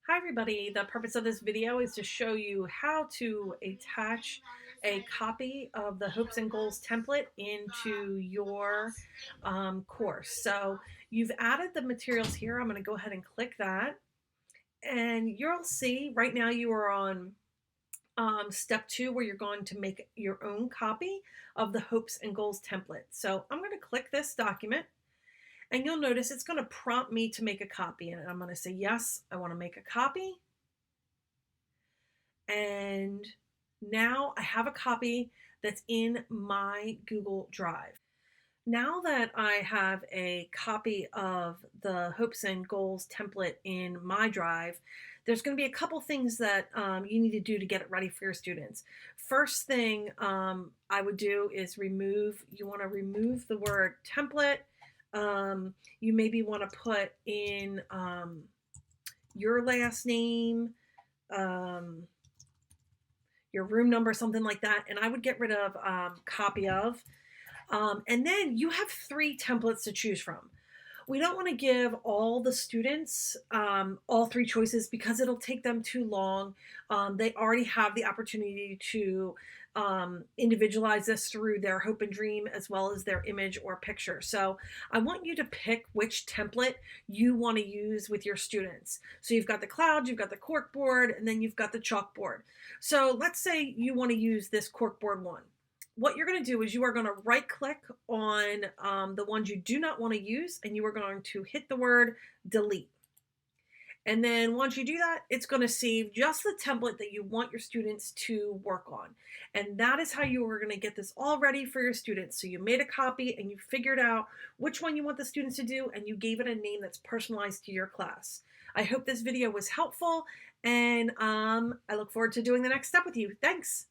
Hi everybody, the purpose of this video is to show you how to attach a copy of the Hopes and Goals template into your course. So you've added the materials here. I'm going to go ahead and click that, and you'll see right now you are on step 2 where you're going to make your own copy of the Hopes and Goals template. So I'm going to click this document, and you'll notice it's going to prompt me to make a copy, and I'm going to say yes, I want to make a copy. And now I have a copy that's in my Google Drive. Now that I have a copy of the Hopes and Goals template in my drive, there's going to be a couple things that you need to do to get it ready for your students. First thing I would do is you want to remove the word template. You maybe want to put in your last name, your room number, something like that. And I would get rid of copy of. And then you have 3 templates to choose from. We don't want to give all the students all 3 choices because it'll take them too long. They already have the opportunity to individualize this through their hope and dream as well as their image or picture. So I want you to pick which template you want to use with your students. So you've got the cloud, you've got the corkboard, and then you've got the chalkboard. So let's say you want to use this corkboard one. What you're going to do is you are going to right click on the ones you do not want to use, and you are going to hit the word delete. And then once you do that, it's going to save just the template that you want your students to work on. And that is how you are going to get this all ready for your students. So you made a copy and you figured out which one you want the students to do, and you gave it a name that's personalized to your class. I hope this video was helpful, and I look forward to doing the next step with you. Thanks.